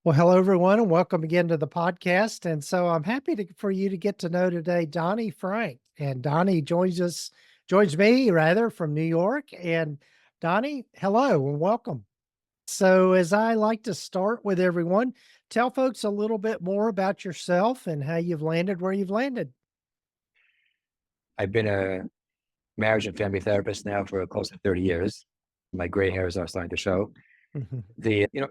Well, hello everyone, and welcome again to the podcast. And so I'm happy for you to get to know today Donny Frank. And Donny joins me rather from New York. And Donny, hello and welcome. So as I like to start with everyone, tell folks a little bit more about yourself and how you've landed where you've landed. I've been a marriage and family therapist now for close to 30 years. My gray hairs are starting to show. Mhm. The you know,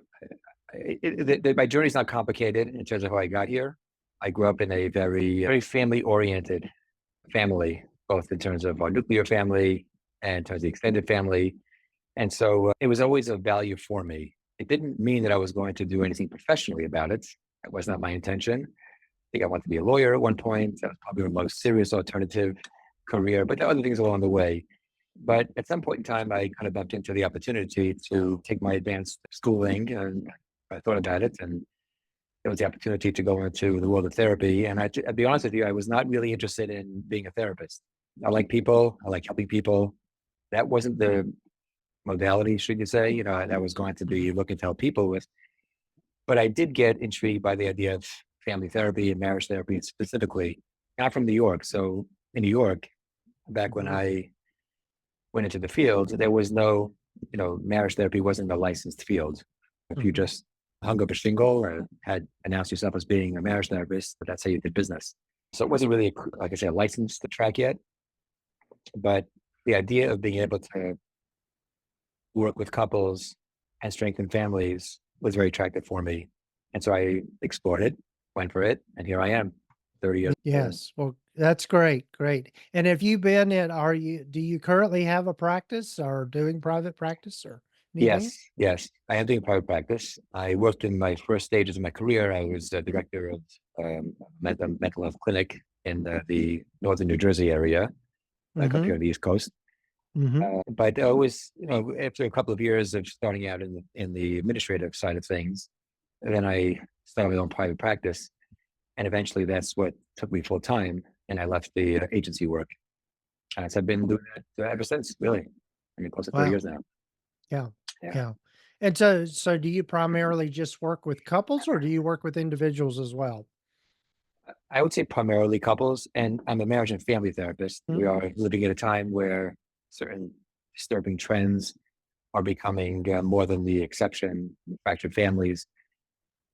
my journey's not complicated in terms of how I got here. I grew up in a very family-oriented family, both in terms of our nuclear family and in terms of the extended family. And so it was always of value for me. It didn't mean that I was going to do anything professionally about it. That was not my intention. I think I wanted to be a lawyer at one point. That was probably the most serious alternative career, but there are other things along the way. But at some point in time, I kind of bumped into the opportunity to take my advanced schooling, and I thought about it, and there was the opportunity to go into the world of therapy. And I'd be honest with you, I was not really interested in being a therapist. I like people. I like helping people. That wasn't the modality, should you say, that I was going to be looking to help people with. But I did get intrigued by the idea of family therapy and marriage therapy specifically. I'm from New York. So in New York, back when Mhm. I went into the field, there was no, marriage therapy wasn't a licensed field. If you Mhm. just hung up a shingle or had announced yourself as being a marriage therapist, that's how you did business. So it wasn't really, like I said, a licensed track yet. But the idea of being able to work with couples and strengthen families was very attractive for me. And so I explored it, went for it, and here I am, 30 years later. Yes. Well, that's great. Great. And have you been in, do you currently have a practice or doing private practice or anything? Yes. I am doing private practice. I worked in my first stages of my career. I was a director of mental health clinic in the northern New Jersey area, like up Mm-hmm. here on the East Coast. Mm-hmm. But I was, after a couple of years of starting out in the administrative side of things, then I started my own private practice. And eventually that's what took me full time. And I left the agency work. And so I've been doing that ever since, really. I mean, close to 30 Wow. years now. Yeah. Yeah. Yeah. And so do you primarily just work with couples or do you work with individuals as well? I would say primarily couples, and I'm a marriage and family therapist. Mhm. We are living at a time where certain disturbing trends are becoming more than the exception, fractured families.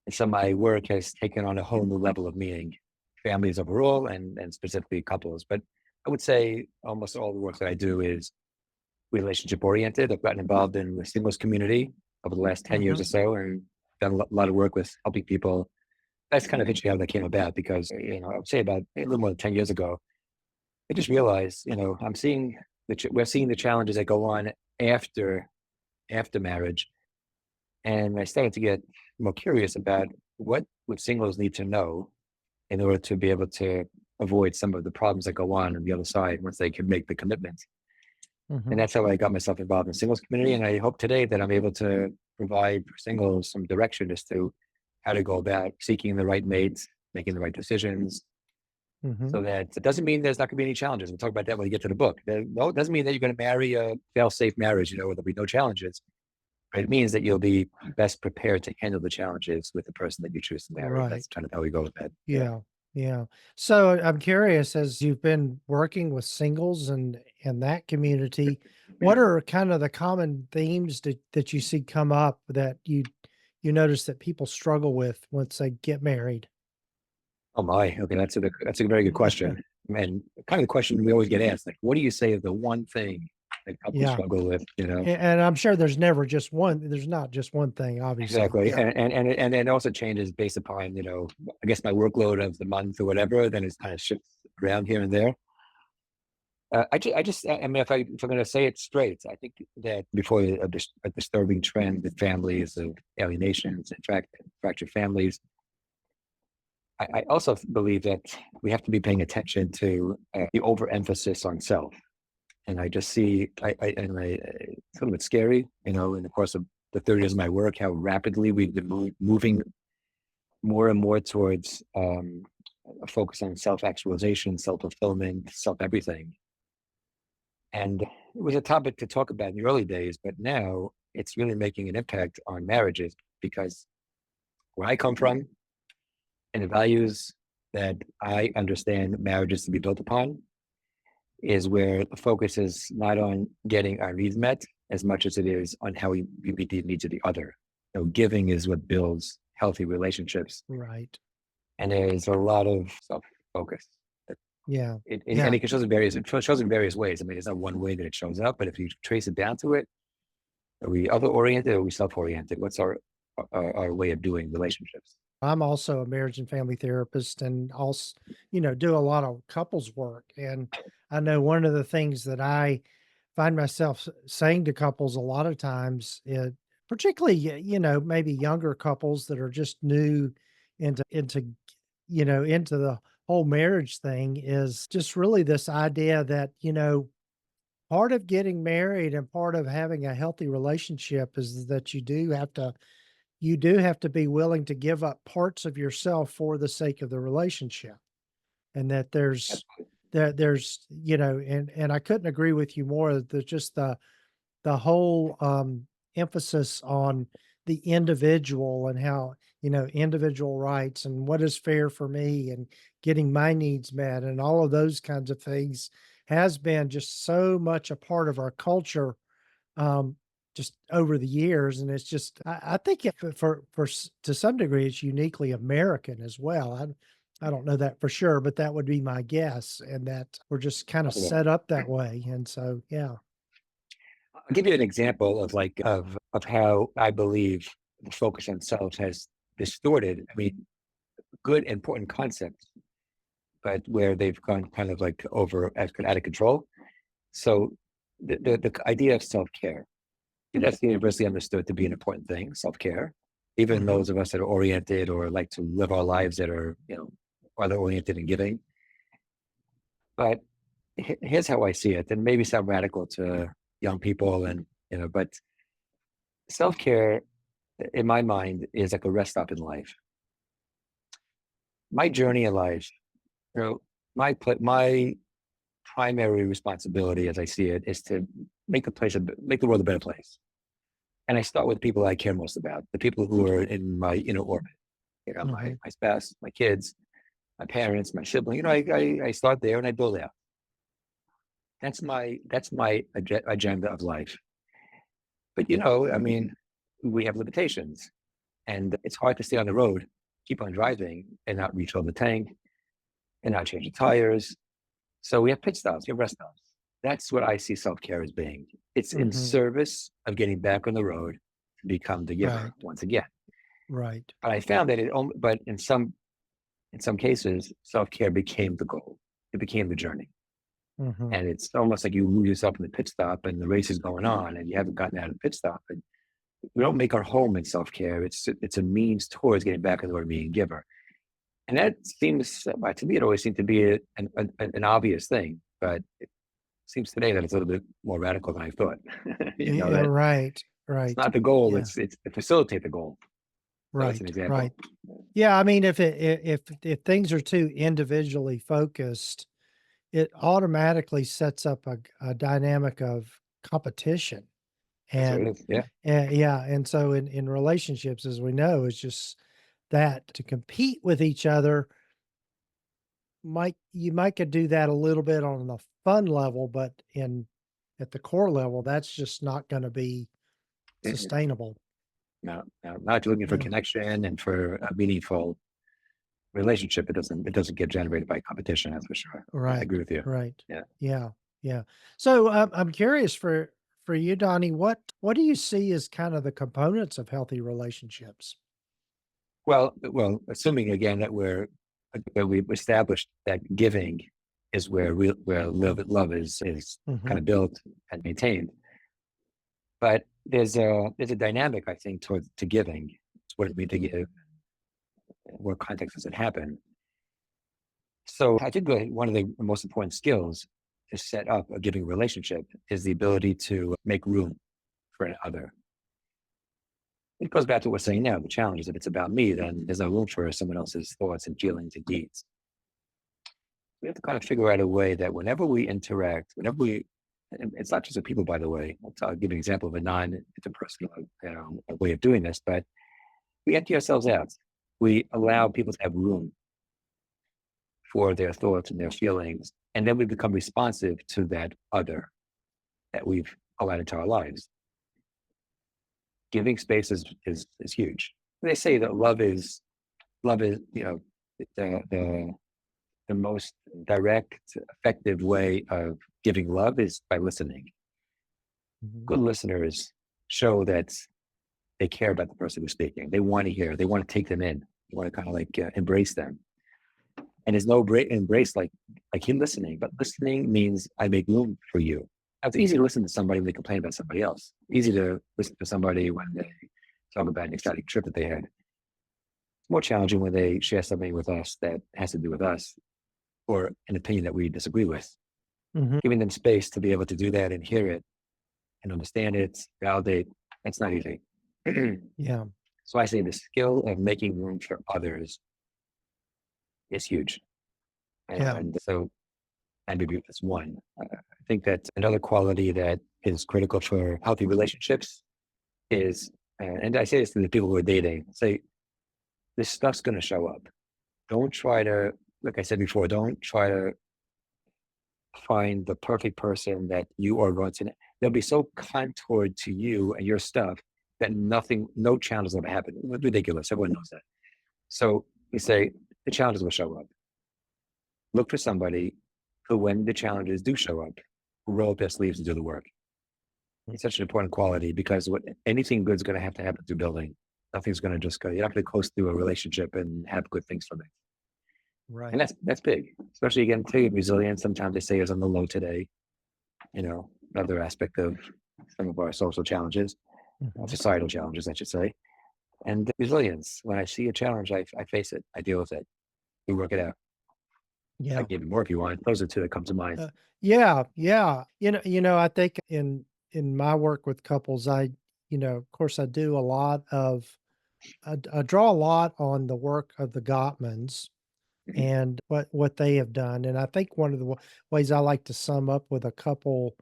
And so my work has taken on a whole new level of meaning, families overall and specifically couples. But I would say almost all the work that I do is relationship oriented. I've gotten involved in the singles community over the last 10 years or Mhm. so and done a lot of work with helping people. That's kind of interesting how that came about because, I would say about a little more than 10 years ago, I just realized, we're seeing the challenges that go on after, after marriage. And I started to get more curious about what would singles need to know in order to be able to avoid some of the problems that go on the other side once they can make the commitment. And Mhm. that's how I got myself involved in the singles community. And I hope today that I'm able to provide for singles some direction as to how to go about seeking the right mates, making the right decisions, Mhm. so that it doesn't mean there's not going to be any challenges. We'll talk about that when we get to the book. No, it doesn't mean that you're going to marry a fail-safe marriage, where there'll be no challenges. But it means that you'll be best prepared to handle the challenges with the person that you choose to marry. That's Right. kind of how we go with that. Yeah. Yeah. Yeah. So I'm curious, as you've been working with singles and in that community, what are kind of the common themes that you see come up that you notice that people struggle with once they get married? Oh my. Okay, that's a very good question. And kind of the question we always get asked, like, what do you say is the one thing that couples Yeah. struggle with? And I'm sure there's never just one, there's not just one thing, obviously. Exactly. Yeah. And it also changes based upon, I guess my workload of the month or whatever, then it's kind of shifts around here and there. I mean, if I'm going to say it straight, I think that before a disturbing trend with families of alienations and fractured families, I also believe that we have to be paying attention to the overemphasis on self. And I just see, it's a little bit scary, in the course of the 30 years of my work, how rapidly we've been moving more and more towards a focus on self-actualization, self-fulfillment, self-everything. And it was a topic to talk about in the early days, but now it's really making an impact on marriages because where I come from and the values that I understand marriages to be built upon is where the focus is not on getting our needs met as much as it is on how we meet the needs of the other. Giving is what builds healthy relationships, Right. and there's a lot of self-focus. Yeah. And Yeah. it shows in various ways. I mean, it's not one way that it shows up, but if you trace it down to it, are we other oriented or are we self-oriented? What's our way of doing relationships? I'm also a marriage and family therapist and also, do a lot of couples work. And I know one of the things that I find myself saying to couples a lot of times, particularly, maybe younger couples that are just new into the whole marriage thing is just really this idea that, part of getting married and part of having a healthy relationship is that you do have to be willing to give up parts of yourself for the sake of the relationship. And that and I couldn't agree with you more that just the whole emphasis on the individual and how, individual rights and what is fair for me and getting my needs met and all of those kinds of things has been just so much a part of our culture, um, just over the years, and it's just I think to some degree it's uniquely American as well. I don't know that for sure, but that would be my guess, and that we're just kind of set up that way, and so yeah. I'll give you an example of how I believe the focus on self has distorted. I mean, good important concepts, but where they've gone kind of like out of control. So the idea of self care, that's universally understood to be an important thing. Self care, even Mhm, those of us that are oriented or like to live our lives that are other oriented and giving. But here's how I see it, and maybe sound radical to young people, and but self care in my mind is like a rest stop in life. My journey in life, you know, my primary responsibility, as I see it, is to make the world a better place. And I start with the people I care most about, the people who are in my inner orbit. mhm, My spouse, my kids, my parents, my sibling. I start there and I build out. That's my agenda of life. But I mean, we have limitations, and it's hard to stay on the road, keep on driving, and not refill the tank, and not change the tires. So we have pit stops, we have rest stops. That's what I see self care as being. It's in mhm. service of getting back on the road to become the giver Right, once again. right. But I found that but in some cases, self care became the goal. It became the journey, Mhm. and it's almost like you lose yourself in the pit stop, and the race is going on, and you haven't gotten out of the pit stop. And we don't make our home in self care. It's a means towards getting back on the road of being a giver. And that seems, to me, it always seemed to be an obvious thing, but it seems today that it's a little bit more radical than I thought. Yeah, That right, it's right. not the goal; Yeah, it's to facilitate the goal. So that's an right, right. example. Yeah, I mean, if things are too individually focused, it automatically sets up a dynamic of competition. That's what And, it is. Yeah, yeah, and so in relationships, as we know, it's just that to compete with each other you might could do that a little bit on the fun level, but in at the core level, that's just not gonna be Mhm. sustainable. No, no, not looking for Yeah. connection and for a meaningful relationship. It doesn't get generated by competition. That's for sure. I Right, agree with you. right. Yeah. Yeah, yeah. So, I'm curious for you, Donnie, what do you see as kind of the components of healthy relationships? Well, assuming again that we've established that giving is where love is kind Mhm, of built and maintained. But there's a dynamic, I think, towards to giving. It's what it means to give. What context does it happen? So I think one of the most important skills to set up a giving relationship is the ability to make room for another. It goes back to what we're saying now. The challenge is if it's about me, then there's no room for someone else's thoughts and feelings and deeds. We have to kind of figure out a way that whenever we interact, and it's not just with people, by the way. I'll give you an example of a non-interpersonal way of doing this, but we empty ourselves out. we allow people to have room for their thoughts and their feelings, and then we become responsive to that other that we've allowed into our lives. Giving space is huge. They say that love is the the most direct, effective way of giving love is by listening. Mhm. Good listeners show that they care about the person who's speaking. They want to hear. They want to take them in. They want to kind of like embrace them. And there's no embrace like him listening. But listening means I make room for you. It's easy to listen to somebody when they complain about somebody else. Easy to listen to somebody when they talk about an exciting trip that they had. It's more challenging when they share something with us that has to do with us or an opinion that we disagree with. Mhm. Giving them space to be able to do that and hear it and understand it, validate, that's not easy. Yeah. So I say the skill of making room for others is huge. Yeah. And so ambiguity is one. I think that another quality that is critical for healthy relationships is, and I say this to the people who are dating, say, this stuff's going to show up. Don't try to, like I said before, don't try to find the perfect person that you are going to, they'll be so contoured to you and your stuff that no challenges ever happen. It's ridiculous. Everyone knows that. So you say, the challenges will show up. Look for somebody who, when the challenges do show up, will roll up their sleeves and do the work. It's such an important quality because anything good is going to happen through building. Nothing's going to just go. You're not going to coast through a relationship and have good things from it. And Right. that's big, especially again, too, resilience. Sometimes they say is on the low today. Another aspect of some of our social challenges, Mhm. societal challenges, I should say. And resilience. When I see a challenge, I face it. I deal with it. We work it out. I Yeah. can give you more if you want. Those are two that come to mind. Yeah, yeah. I think in my work with couples, of course, I do a lot of I draw a lot on the work of the Gottmans Mhm. and what they have done, and I think one of the ways I like to sum up with a couple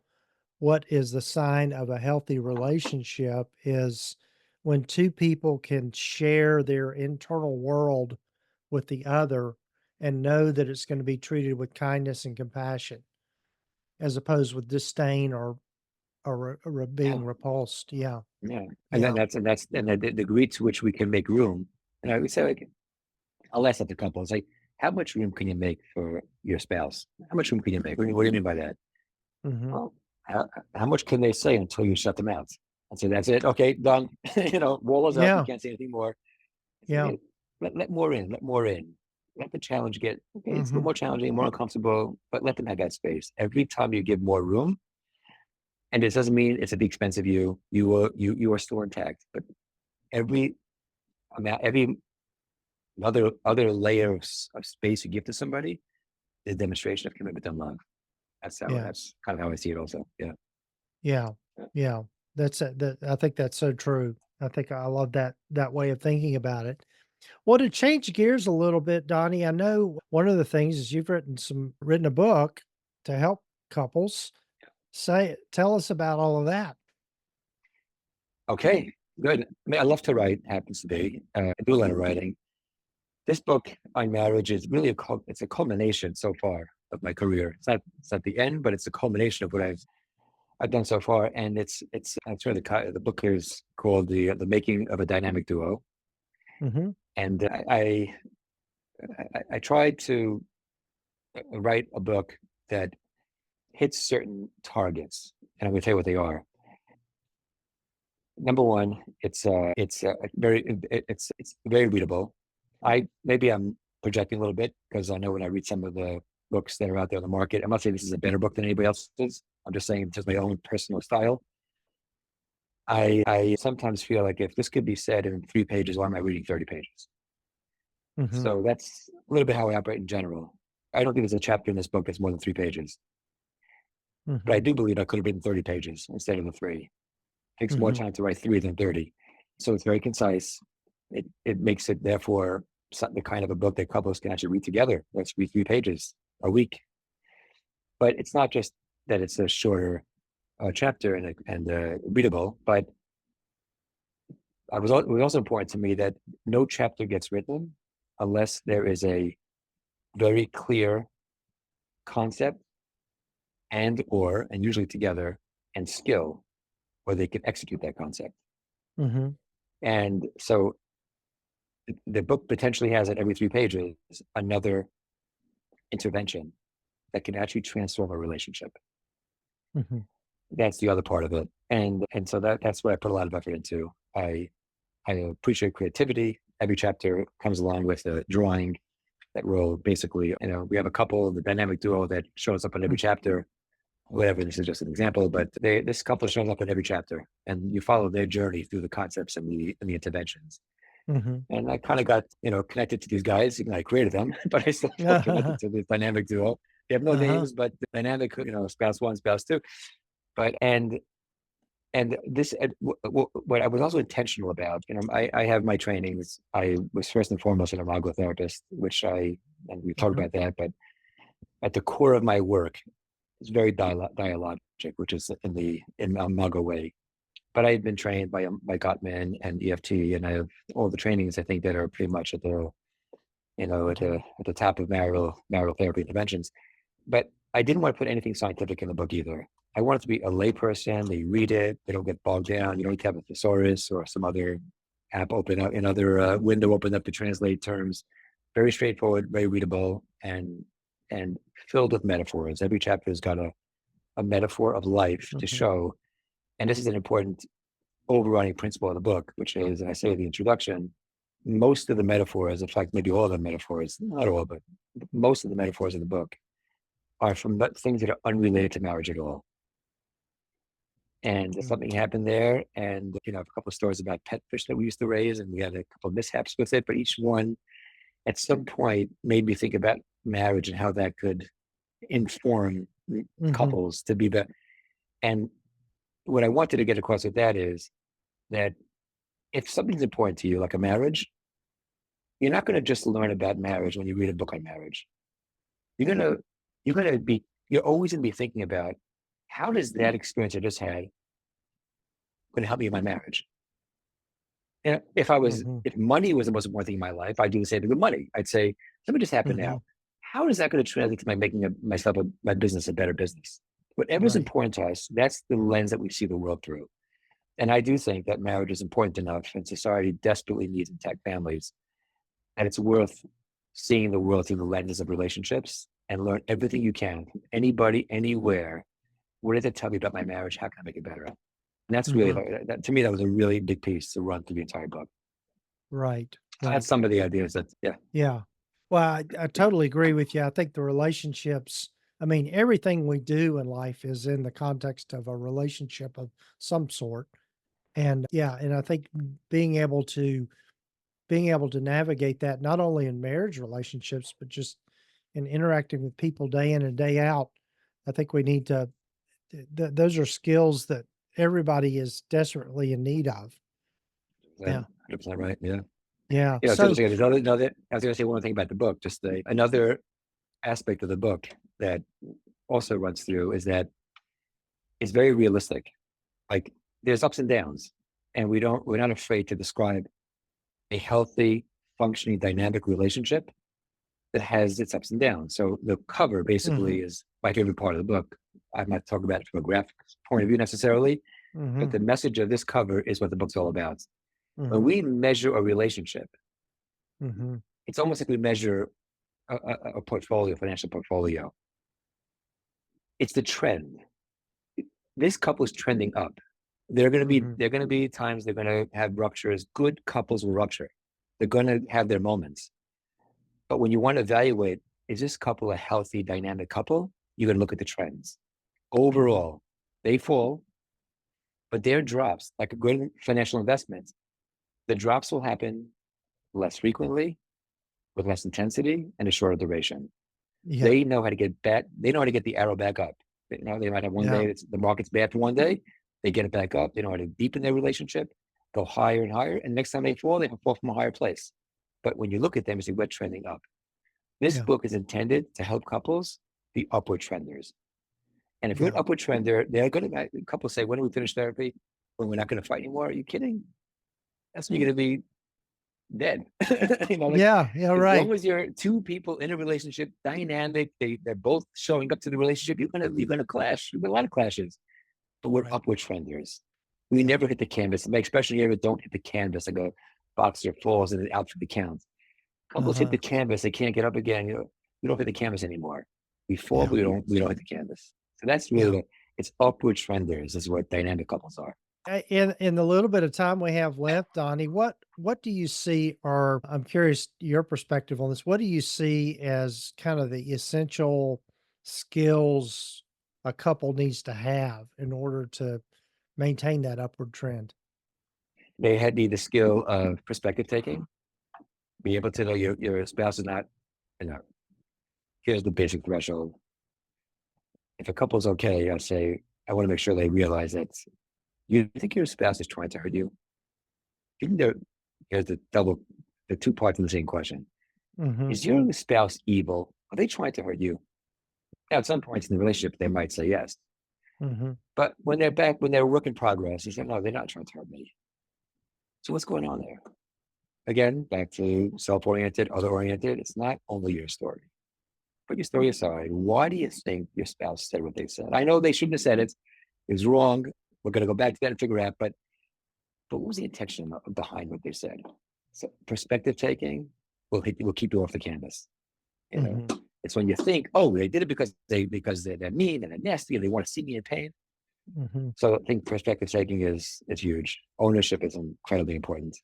what is the sign of a healthy relationship is when two people can share their internal world with the other and know that it's going to be treated with kindness and compassion as opposed with disdain or Yeah, being repulsed. Yeah. yeah. And then Yeah. that's the degree to which we can make room. And I would say, like, I'll ask that to couples, like, how much room can you make for your spouse? How much room can you make? What do you mean by that? Mhm. Well, how much can they say until you shut them out? And say, that's it. Okay, done. Wall is up. You Yeah. can't say anything more. I say, Yeah. hey, let more in. Let more in. Let the challenge get, okay, it's a little Mhm. more challenging, more uncomfortable, but let them have that space. Every time you give more room, and this doesn't mean it's at the expense of you. You are still intact. But every every other layer of space you give to somebody is a demonstration of commitment and love. Yeah. That's kind of how I see it also. Yeah. Yeah. Yeah. Yeah. That I think that's so true. I think I love that way of thinking about it. Well, to change gears a little bit, Donnie, I know one of the things is you've written a book to help couples. Tell us about all of that. Okay, good. I mean, I love to write, happens to be. I do a lot of writing. This book on marriage is really it's a culmination so far of my career. It's not the end, but it's a culmination of what I've done so far. And I'm sure the book here is called the Making of a Dynamic Duo. Mhm. And I tried to write a book that hits certain targets, and I'm going to tell you what they are. Number one, it's very readable. I'm projecting a little bit because I know when I read some of the books that are out there on the market, I'm not saying this is a better book than anybody else's. I'm just saying just my own personal style. I sometimes feel like if this could be said in 3 pages, why am I reading 30 pages? Mhm. So that's a little bit how I operate in general. I don't think there's a chapter in this book that's more than 3 pages, but I Mhm. do believe I could have written 30 pages instead of the three. It takes more Mhm. time to write three than 30. So it's very concise. It makes it therefore the kind of a book that couples can actually read together. Let's read 3 pages a week. But it's not just that it's a shorter chapter and readable, but it was also important to me that no chapter gets written unless there is a very clear concept and usually together, and skill where they can execute that concept. Mm-hmm. And so the book potentially has at every 3 pages another intervention that can actually transform a relationship. Mm-hmm. That's the other part of it. And so that's what I put a lot of effort into. I appreciate creativity. Every chapter comes along with a drawing that will basically, we have a couple, the dynamic duo that shows up in every chapter, whatever. This is just an example, but this couple shows up in every chapter, and you follow their journey through the concepts and the interventions. Mm-hmm. And I kind of got, connected to these guys. I created them, but I still feel connected to this dynamic duo. They have no Uh-huh. names, but the dynamic, spouse one, spouse two. But and this, what I was also intentional about, I have my trainings. I was first and foremost an imago therapist, and we've talked Mm-hmm. about that, but at the core of my work is very dialogic, which is in imago way. But I had been trained by Gottman and EFT, and I have all the trainings I think that are pretty much at the top of marital therapy interventions. But I didn't want to put anything scientific in the book either. I want it to be a layperson. They read it. They don't get bogged down. You don't have a thesaurus or some other app open up, another window open up to translate terms. Very straightforward, very readable, and filled with metaphors. Every chapter has got a metaphor of life to Mm-hmm. show. And this is an important overriding principle of the book, which is, and I say in the introduction, most of the metaphors, in fact, maybe all of the metaphors, not all, but most of the metaphors in the book are from things that are unrelated to marriage at all. And something happened there, and a couple of stories about pet fish that we used to raise, and we had a couple of mishaps with it, but each one at some point made me think about marriage and how that could inform Mm-hmm. couples to be the. And what I wanted to get across with that is that if something's important to you, like a marriage, you're not going to just learn about marriage when you read a book on marriage. You're always going to be thinking about, how does that experience I just had going to help me in my marriage? And Mm-hmm. if money was the most important thing in my life, I'd do the same thing with money. I'd say, something just happened Mm-hmm. now. How is that going to translate to my making my business a better business? Whatever's Right. important to us, that's the lens that we see the world through. And I do think that marriage is important enough, and society desperately needs intact families, and it's worth seeing the world through the lenses of relationships and learn everything you can from anybody, anywhere. What did it tell me about my marriage? How can I make it better? And that's really, Mm-hmm. to me, that was a really big piece to run through the entire book. Right. So that's Right. some of the ideas that, yeah. Yeah. Well, I totally agree with you. I think the relationships, I mean, everything we do in life is in the context of a relationship of some sort. And yeah, and I think being able to navigate that not only in marriage relationships, but just in interacting with people day in and day out. I think we need to those are skills that everybody is desperately in need of. Yeah. 100% right. Yeah. Yeah. It's So interesting. I was going to say one thing about the book, just another aspect of the book that also runs through is that it's very realistic. Like, there's ups and downs, and we're not afraid to describe a healthy, functioning, dynamic relationship that has its ups and downs. So the cover basically mhm, is my favorite part of the book. I'm not talking about it from a graphic point of view necessarily, but mhm, the message of this cover is what the book's all about. When mhm, we measure a relationship, mhm, it's almost like we measure a portfolio, financial portfolio. It's the trend. This couple is trending up. mhm. There are going to be times they're going to have ruptures. Good couples will rupture. They're going to have their moments. But when you want to evaluate, is this couple a healthy, dynamic couple? You're going to look at the trends. Mhm. Overall, they fall, but their drops, like a good financial investment, the drops will happen less frequently, with less intensity, and a shorter duration. Yeah, They know how to get back. They know how to get the arrow back up. They might have one yeah, day the market's bad for one day. They get it back up. They know how to deepen their relationship, go higher and higher. And next time they fall from a higher place. But when you look at them, you see we're trending up. This yeah, book is intended to help couples be upward trenders. And if you're an yeah. upward trender, they're going to, couples say, when do we finish therapy? When we're not going to fight anymore? Are you kidding? that's when you're going to be dead. Like Yeah, yeah, as right. long as you're two people in a relationship, dynamic, they're both showing up to the relationship, you're gonna clash. You've got a lot of clashes, but we're Right. upward trenders. We Yeah. never hit the canvas. Like, especially if you don't hit the canvas, like a boxer falls and out for the count. Couples hit Uh-huh. the canvas, they can't get up again. We don't hit the canvas anymore. We fall, Yeah. but we don't hit the canvas. So that's really Yeah. it's upward trenders is what dynamic couples are. In the little bit of time we have left, Donnie, what do you see, or I'm curious your perspective on this. What do you see as kind of the essential skills a couple needs to have in order to maintain that upward trend? They had need the skill of perspective taking, be able to know your spouse is not, you know, here's the basic threshold. If a couple's okay, I say, I want to make sure they realize that you think your spouse is trying to hurt you. You think here's the two parts of the same question. Mhm. Is your spouse evil? Are they trying to hurt you? Now, at some points in the relationship, they might say yes. Mhm. But when they're work in progress, you say, no, they're not trying to hurt me. So what's going on there? Again, back to self-oriented, other-oriented. It's not only your story. Put your story aside. Why do you think your spouse said what they said? I know they shouldn't have said it. It was wrong. We're going to go back to that and figure out. But what was the intention behind what they said? So perspective taking will keep you off the canvas. You know, Mhm. it's when you think, oh, they did it because they're mean and they're nasty and they want to see me in pain. Mhm. So I think perspective taking is huge. Ownership is incredibly important.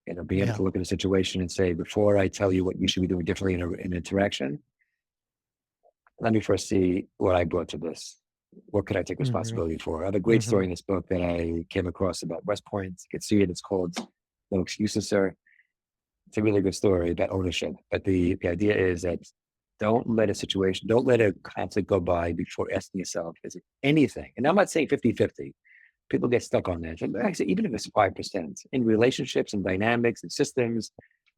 Being able Yeah. to look at a situation and say, before I tell you what you should be doing differently in an interaction, let me first see what I brought to this. What could I take Mhm. responsibility for? I have a great story Mhm. in this book that I came across about West Point. You can see it. It's called No Excuses, Sir. It's a really good story about ownership. But the idea is that don't let a conflict go by before asking yourself, is it anything? And I'm not saying 50-50. People get stuck on that. Actually, even if it's 5%, in relationships and dynamics and systems,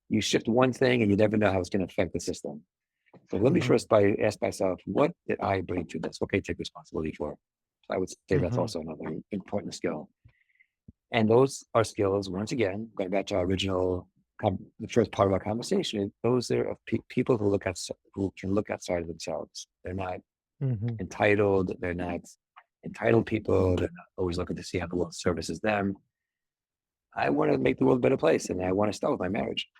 you shift one thing and you never know how it's going to affect the system. So let me Mhm. first ask myself, what did I bring to this? What can I take responsibility for? So I would say that's Mhm. also another important skill. And those are skills, once again, going back to our original, the first part of our conversation, those are people who can look outside of themselves. They're not Mhm. entitled. They're not entitled people. They're not always looking to see how the world services them. I want to make the world a better place, and I want to start with my marriage.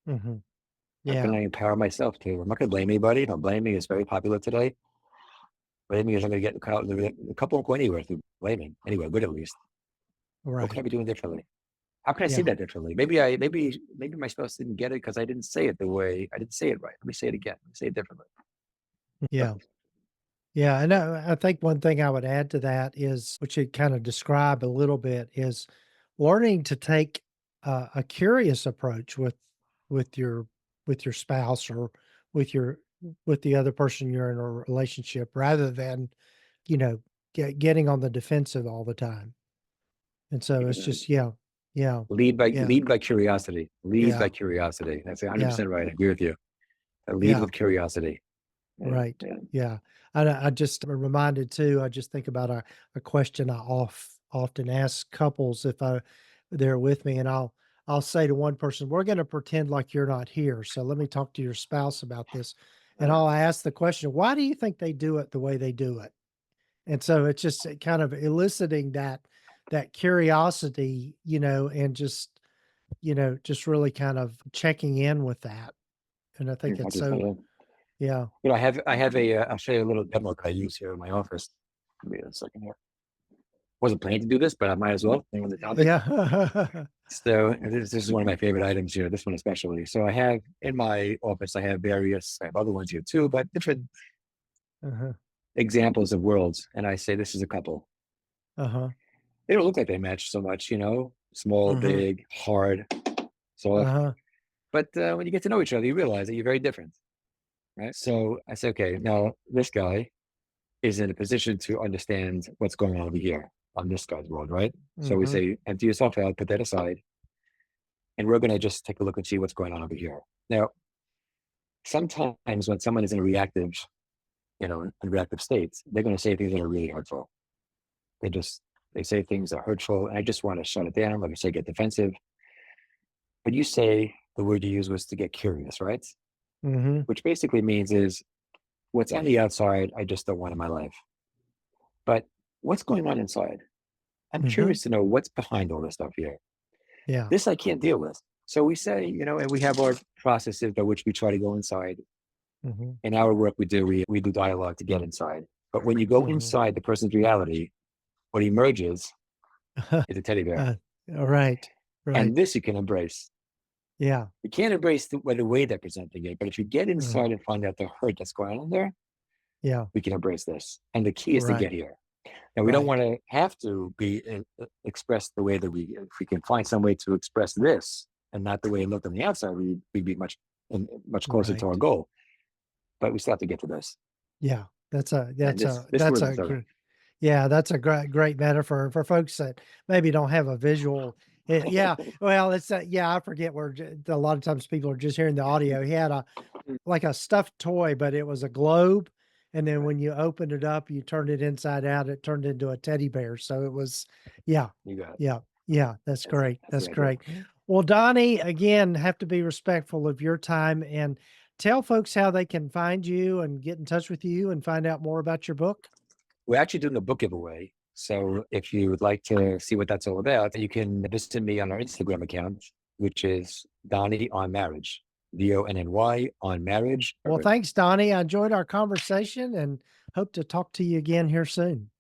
Mhm. How can Yeah. I empower myself to? I'm not going to blame anybody. Don't blame me. It's very popular today. Blaming is I'm going to get the couple won't go anywhere through blaming. Anywhere, good at least. What could I Right. be doing differently? How can I say Yeah. that differently? Maybe my spouse didn't get it because I didn't say it the way I didn't say it right. Let me say it again. Let me say it differently. Yeah. Yeah, and I think one thing I would add to that is, which you kind of describe a little bit, is learning to take a curious approach with your with your spouse or with your with the other person you're in a relationship, rather than you know getting on the defensive all the time. And so it's just yeah, yeah, Lead by curiosity. Lead by yeah, curiosity. That's yeah, 100% right. I agree with you. Lead yeah. with curiosity. Yeah, Right. yeah. Yeah. I just am reminded too, I just think about a question I often ask couples if they're with me, and I'll say to one person, we're going to pretend like you're not here. So let me talk to your spouse about this. And Uh, I'll ask the question, why do you think they do it the way they do it? And so it's just kind of eliciting that curiosity, and just really kind of checking in with that. And I think I it's just, so, yeah. I'll show you a little demo I use here in my office. Give me a second here. Wasn't planning to do this, but I might as well. On the topic. Yeah. So this is one of my favorite items here. This one especially. So I have in my office, I have other ones here too, but different Uh-huh. examples of worlds. And I say, this is a couple. Uh-huh. They don't look like they match so much, small, Mhm. big, hard, soft. Uh-huh. But when you get to know each other, you realize that you're very different, right? So I say, okay, now this guy is in a position to understand what's going on over here on this guy's world, right? So we Mhm. say, empty yourself out, put that aside, and we're going to just take a look and see what's going on over here. Now, sometimes when someone is in a reactive states, they're going to say things that are really hurtful. They say things that are hurtful, and I just want to shut it down. Like I say, get defensive. But you say the word you used was to get curious, right? Mm-hmm. Which basically means is what's on the outside, I just don't want in my life. But what's going on inside? I'm Mm-hmm. curious to know what's behind all this stuff here. Yeah. This I can't deal with. So we say, and we have our processes by which we try to go inside. Mm-hmm. In our work, we do dialogue to get inside. But when you go Mm-hmm. inside the person's reality, what emerges is a teddy bear. All right. Right. And this you can embrace. Yeah. You can't embrace the way they're presenting it, but if you get Mm. inside and find out the hurt that's going on there, Yeah. we can embrace this. And the key is to Right. get here. Now, we don't Right. want to have to be expressed the way that if we can find some way to express this and not the way it looked on the outside, we'd be much closer to our Right. goal. But we still have to get to this. Yeah. That's a And that's this a this that's word a is gr- yeah, that's a great metaphor for folks that maybe don't have a visual. Yeah, well, yeah, I forget where a lot of times people are just hearing the audio. He had a like a stuffed toy, but it was a globe, and then right. when you opened it up, you turned it inside out, it turned into a teddy bear. So it was, yeah, You got it. yeah, yeah. That's That's great. that's That's the idea. great. Well, Donnie, again, have to be respectful of your time and tell folks how they can find you and get in touch with you and find out more about your book. We're actually doing a book giveaway. So if you would like to see what that's all about, you can visit me on our Instagram account, which is Donny on Marriage, DONNY on Marriage. Well, thanks, Donnie. I enjoyed our conversation and hope to talk to you again here soon.